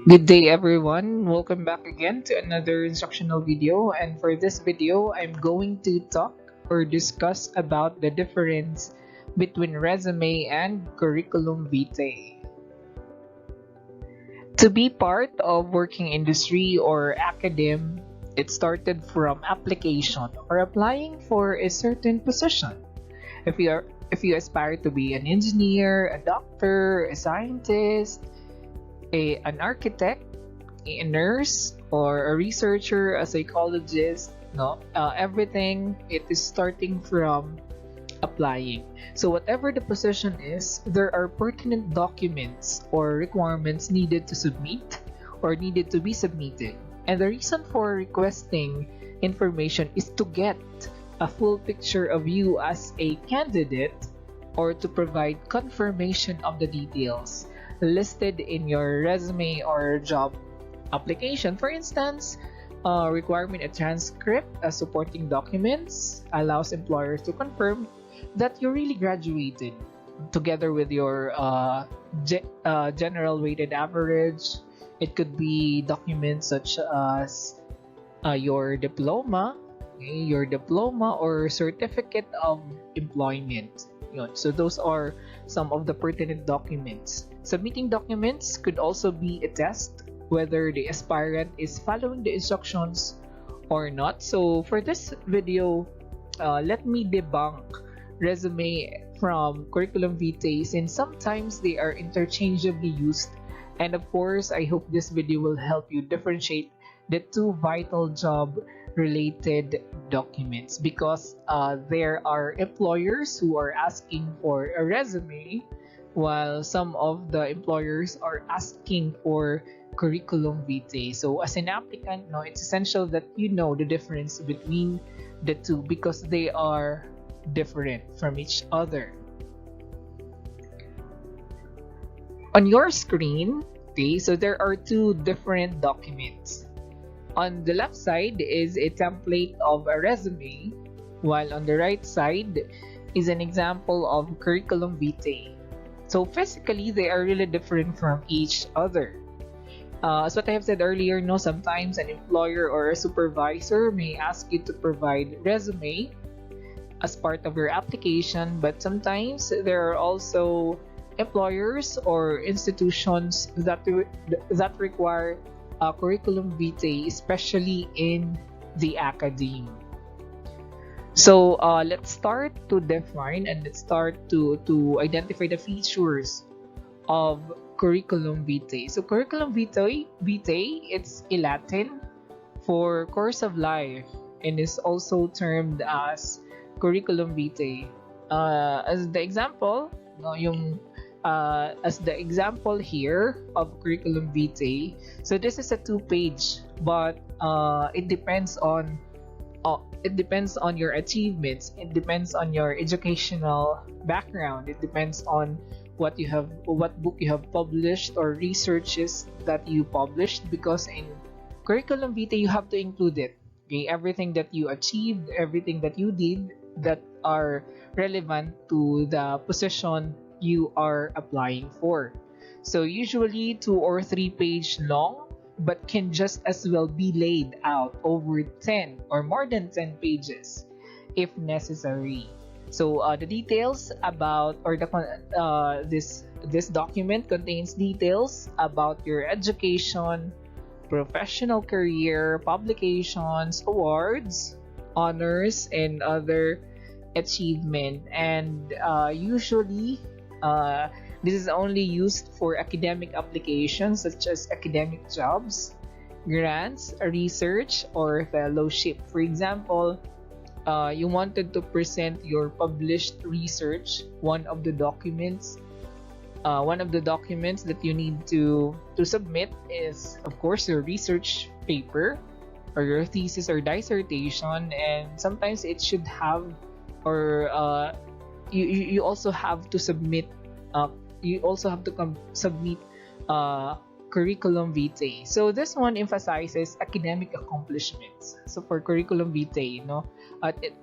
Good day everyone, welcome back again to another instructional video, and for this video I'm going to talk or discuss about the difference between resume and curriculum vitae. To be part of working industry or academe, it started from application or applying for a certain position. If you aspire to be an engineer, a doctor, a scientist, an architect, a nurse, or a researcher, a psychologist, no, everything it is starting from applying. So whatever the position is, there are pertinent documents or requirements needed to submit or needed to be submitted. And the reason for requesting information is to get a full picture of you as a candidate or to provide confirmation of the details listed in your resume or job application. For instance, requirement a transcript as supporting documents allows employers to confirm that you really graduated, together with your general weighted average. It could be documents such as your diploma, okay, your diploma or certificate of employment. Yun. So those are some of the pertinent documents. Submitting documents could also be a test whether the aspirant is following the instructions or not. So for this video, let me debunk resume from curriculum vitae, since sometimes they are interchangeably used. And of course, I hope this video will help you differentiate the two vital job related documents, because there are employers who are asking for a resume while some of the employers are asking for curriculum vitae. So as an applicant, no, it's essential that you know the difference between the two because they are different from each other. On your screen, okay, so there are two different documents. On the left side is a template of a resume, while on the right side is an example of curriculum vitae. So physically, they are really different from each other. As what I have said earlier, no, sometimes an employer or a supervisor may ask you to provide resume as part of your application, but sometimes there are also employers or institutions that require curriculum vitae, especially in the academe. So let's start to define and let's start to identify the features of curriculum vitae. So curriculum vitae, it's a Latin for course of life and is also termed as curriculum vitae. As the example, no, as the example here of curriculum vitae. So this is a two-page, but it depends on your achievements. It depends on your educational background. It depends on what book you have published or researches that you published, because in curriculum vitae you have to include it. Okay, everything that you achieved, everything that you did that are relevant to the position you are applying for. So usually 2 or 3 page long, but can just as well be laid out over 10 or more than 10 pages if necessary. So the details about or the this document contains details about your education, professional career, publications, awards, honors, and other achievement. And usually, this is only used for academic applications such as academic jobs, grants, research, or fellowship. For example, you wanted to present your published research. One of the documents that you need to submit is, of course, your research paper or your thesis or dissertation, and sometimes it should have or you also have to submit submit curriculum vitae. So this one emphasizes academic accomplishments. So for curriculum vitae,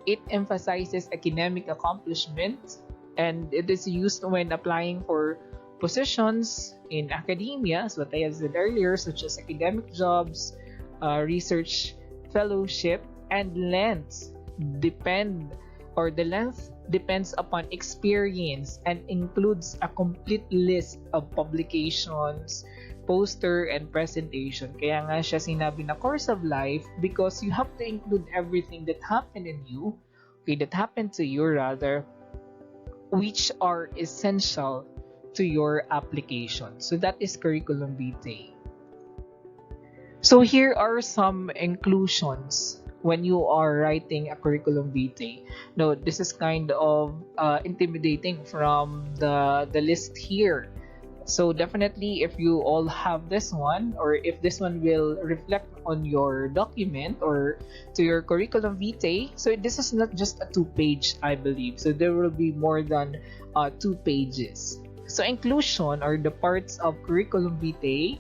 it emphasizes academic accomplishments, and it is used when applying for positions in academia, as what I have said earlier, such as academic jobs, research fellowship, and lengths depend or the length depends upon experience and includes a complete list of publications, poster, and presentation. Kaya nga siya sinabi na course of life because you have to include everything that happened in you, okay, that happened to you rather, which are essential to your application. So that is curriculum vitae. So here are some inclusions when you are writing a curriculum vitae. No, this is kind of intimidating from the list here. So definitely if you all have this one, or if this one will reflect on your document or to your curriculum vitae, so this is not just a 2-page, I believe. So there will be more than 2 pages. So inclusion or the parts of curriculum vitae,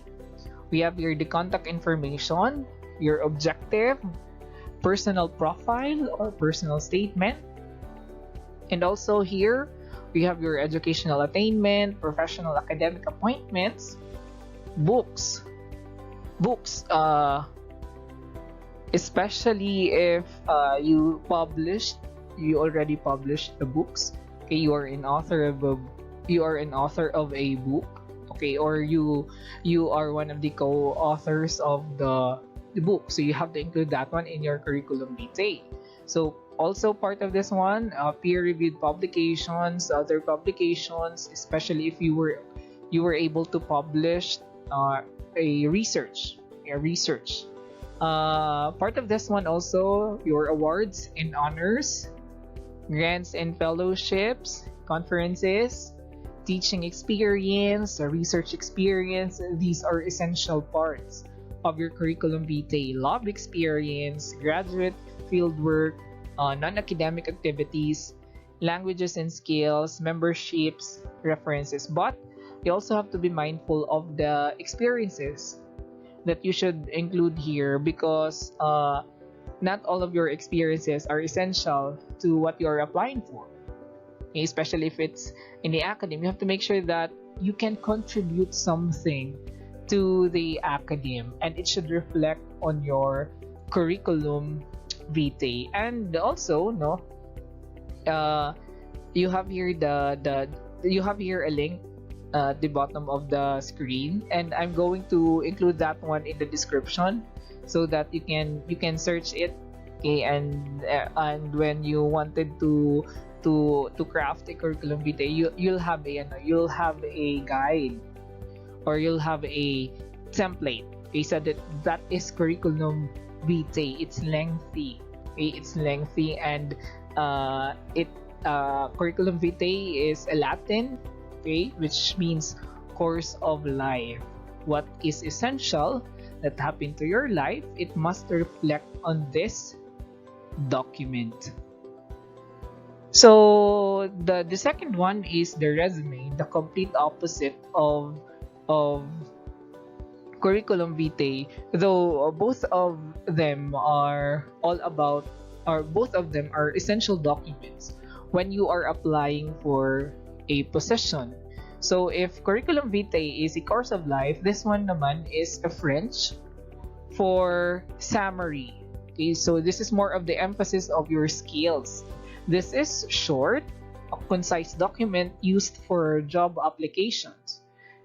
we have here the contact information, your objective, personal profile or personal statement, and also here we have your educational attainment, professional academic appointments, books, especially if you already published the books. Okay, you are an author of a book. Okay, or you are one of the co-authors of the book, so you have to include that one in your curriculum vitae. So also part of this one, peer-reviewed publications, other publications, especially if you were able to publish a research. Part of this one also, your awards and honors, grants and fellowships, conferences, teaching experience, research experience. These are essential parts of your curriculum vitae. Lab experience, graduate fieldwork, non-academic activities, languages and skills, memberships, references. But you also have to be mindful of the experiences that you should include here, because not all of your experiences are essential to what you're applying for. Okay, especially if it's in the academy, you have to make sure that you can contribute something to the academe, and it should reflect on your curriculum vitae. And also, you have here you have here a link at the bottom of the screen, and I'm going to include that one in the description so that you can search it. Okay, and when you wanted to craft a curriculum vitae, you'll have a guide, or you'll have a template. Okay, so that is curriculum vitae. It's lengthy. Okay, it's lengthy, and curriculum vitae is a Latin, okay, which means course of life. What is essential that happened to your life, it must reflect on this document. So the second one is the resume, the complete opposite of curriculum vitae, though both of them are essential documents when you are applying for a position. So if curriculum vitae is a course of life, this one naman is a French for summary. Okay, so this is more of the emphasis of your skills. This is short, a concise document used for job applications.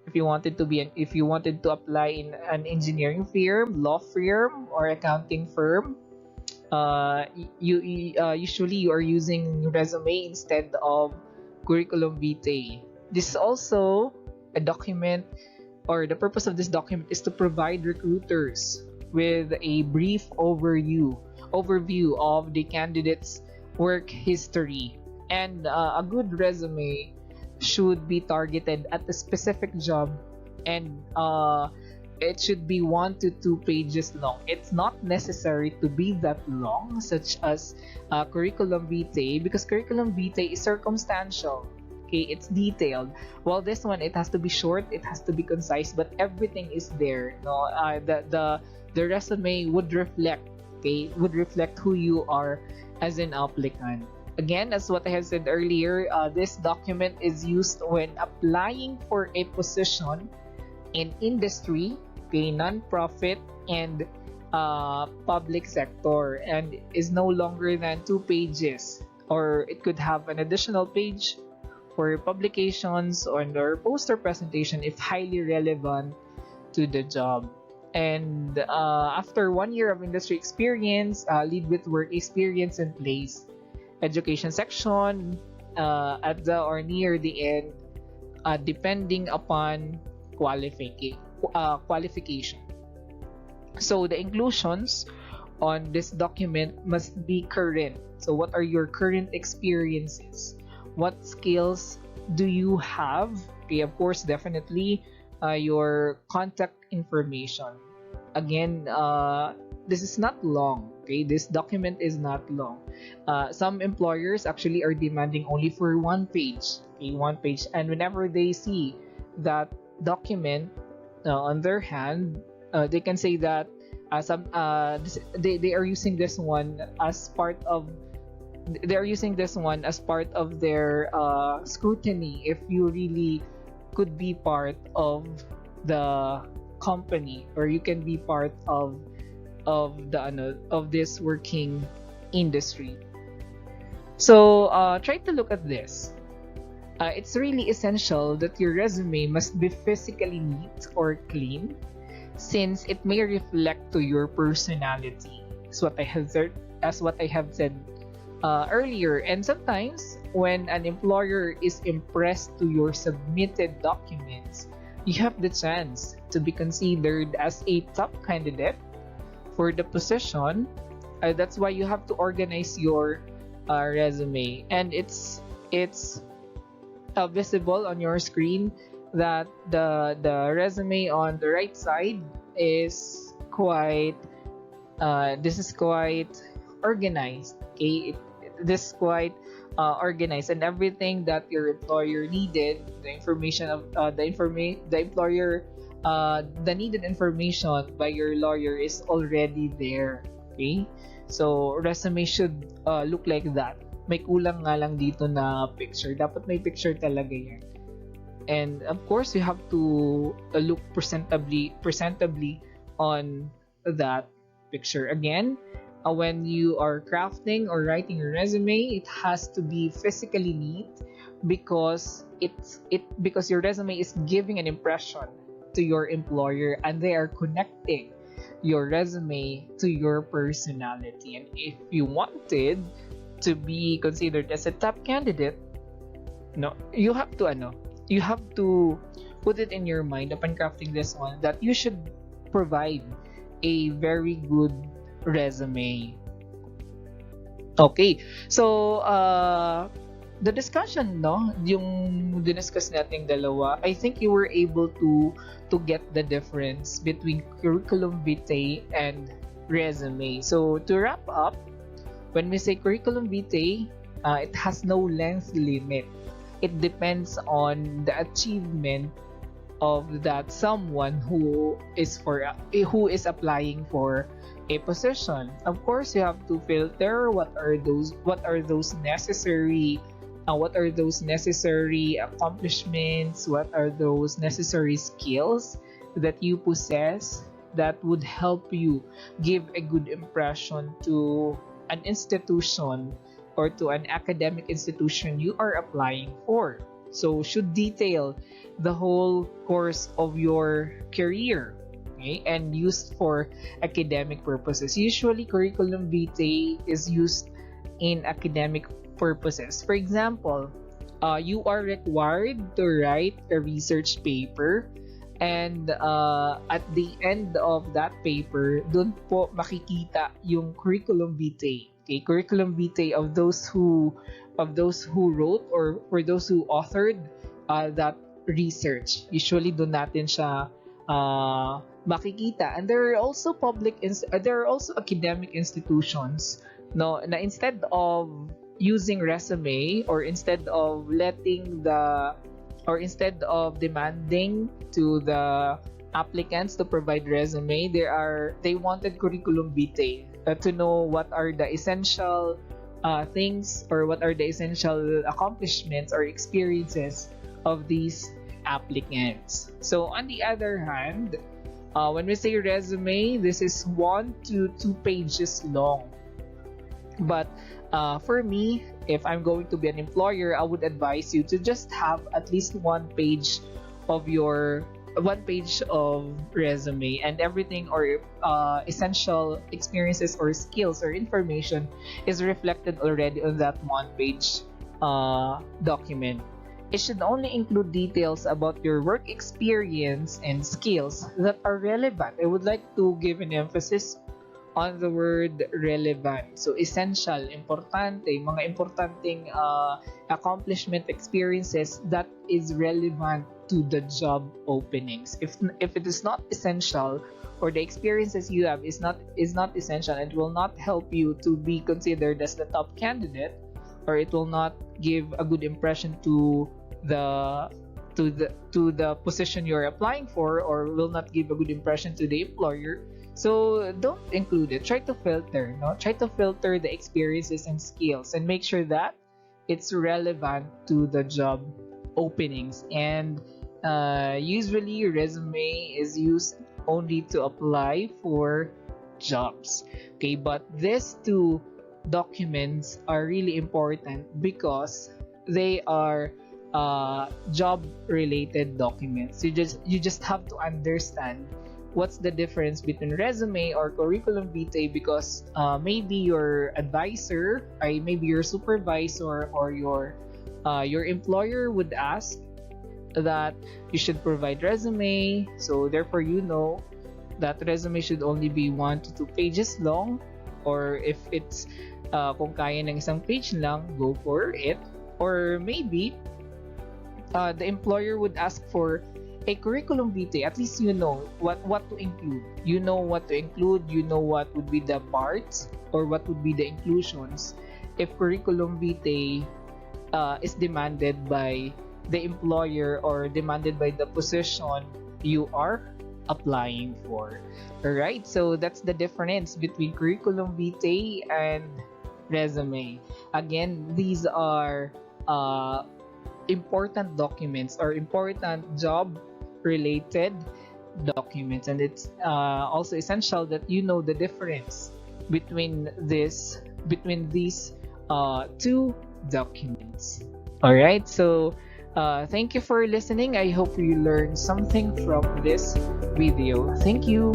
If you wanted to apply in an engineering firm, law firm, or accounting firm, usually you are using resume instead of curriculum vitae. This is also a document, or the purpose of this document is to provide recruiters with a brief overview of the candidate's work history. And a good resume should be targeted at a specific job, and it should be 1 to 2 pages long. It's not necessary to be that long, such as curriculum vitae, because curriculum vitae is circumstantial. Okay, it's detailed. While this one, it has to be short, it has to be concise, but everything is there. No, the resume would reflect who you are as an applicant. Again, as what I have said earlier, this document is used when applying for a position in industry, okay, non-profit, and public sector, and is no longer than 2 pages, or it could have an additional page for publications or poster presentation if highly relevant to the job. And after 1 year of industry experience, lead with work experience in place. Education section at the or near the end, depending upon qualification. So the inclusions on this document must be current. So what are your current experiences? What skills do you have? Okay, of course, definitely your contact information. Again, this is not long. Okay, this document is not long. Some employers actually are demanding only for 1 page. Okay, 1 page, and whenever they see that document on their hand, they can say that they are using this one as part of their scrutiny if you really could be part of the company, or you can be part of this working industry. So try to look at this. It's really essential that your resume must be physically neat or clean, since it may reflect to your personality. As what I have said earlier. And sometimes when an employer is impressed to your submitted documents, you have the chance to be considered as a top candidate for the position. That's why you have to organize your resume, and it's visible on your screen that the resume on the right side is quite organized. Okay, this is quite organized, and everything that your employer needed, the information of the needed information by your lawyer is already there. Okay, so resume should look like that. May kulang nga lang dito na picture. Dapat may picture talaga yan. And of course, you have to look presentably on that picture. Again, when you are crafting or writing a resume, it has to be physically neat, because your resume is giving an impression to your employer, and they are connecting your resume to your personality. And if you wanted to be considered as a top candidate, you have to put it in your mind upon crafting this one that you should provide a very good resume. Okay, so the discussion, yung diniscuss nating dalawa, I think you were able to get the difference between curriculum vitae and resume. So to wrap up, when we say curriculum vitae, it has no length limit. It depends on the achievement of that someone who is applying for a position. Of course, you have to filter what are those necessary accomplishments, what are those necessary skills that you possess that would help you give a good impression to an institution or to an academic institution you are applying for. So should detail the whole course of your career, okay, and used for academic purposes. Usually, curriculum vitae is used in academic purposes. For example, you are required to write a research paper, and at the end of that paper, dun po makikita yung curriculum vitae. Okay, curriculum vitae of those who wrote or for those who authored that research. Usually doon natin siya makikita. And there are also academic institutions na instead of using resume, or instead of demanding to the applicants to provide resume, they wanted curriculum vitae to know what are the essential things, or what are the essential accomplishments or experiences of these applicants. So on the other hand, when we say resume, this is 1 to 2 pages long. But for me, if I'm going to be an employer, I would advise you to just have at least 1 page of your 1 page of resume, and everything or essential experiences or skills or information is reflected already on that 1 page document. It should only include details about your work experience and skills that are relevant. I would like to give an emphasis on the word relevant. So essential, importante, mga importanteng accomplishment experiences that is relevant to the job openings. If it is not essential, or the experiences you have is not essential and will not help you to be considered as the top candidate, or it will not give a good impression to the position you're applying for, or will not give a good impression to the employer, so don't include it. Try to filter, no? Try to filter the experiences and skills and make sure that it's relevant to the job openings. And usually resume is used only to apply for jobs. Okay, but these two documents are really important because they are job related documents. You just have to understand what's the difference between resume or curriculum vitae, because maybe your advisor, maybe your supervisor, or your employer would ask that you should provide resume. So therefore, you know that resume should only be 1 to 2 pages long, or if it's kung kaya ng isang page lang, go for it. Or maybe the employer would ask for a curriculum vitae. At least you know what to include. You know what to include. You know what would be the parts or what would be the inclusions if curriculum vitae is demanded by the employer or demanded by the position you are applying for. Alright, so that's the difference between curriculum vitae and resume. Again, these are important documents or important job related documents, and it's also essential that you know the difference between these two documents. All right, so thank you for listening. I hope you learned something from this video. Thank you.